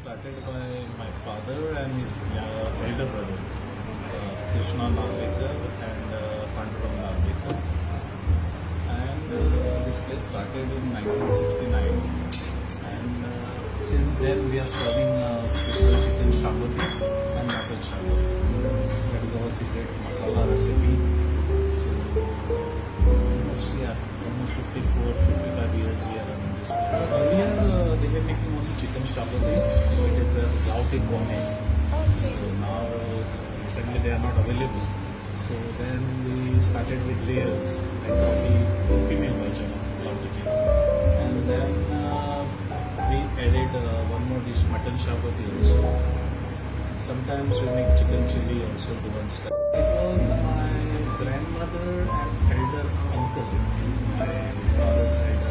started by my father and his elder brother, Krishna Nagvekar and Pandurang Nagvekar. And this place started in 1969. And since then we are serving special chicken shabati and mutton shabati. That is our secret masala recipe. So almost 55 years we are running this place. Earlier they were making only chicken shabati, so it is a Rauti Pone. So now recently they are not available. So then we started with layers, like only female version of Rauti chicken. And then we added one more dish, mutton shabati also. Sometimes we make chicken chili also to one step. It was my grandmother and elder uncle in my father's side.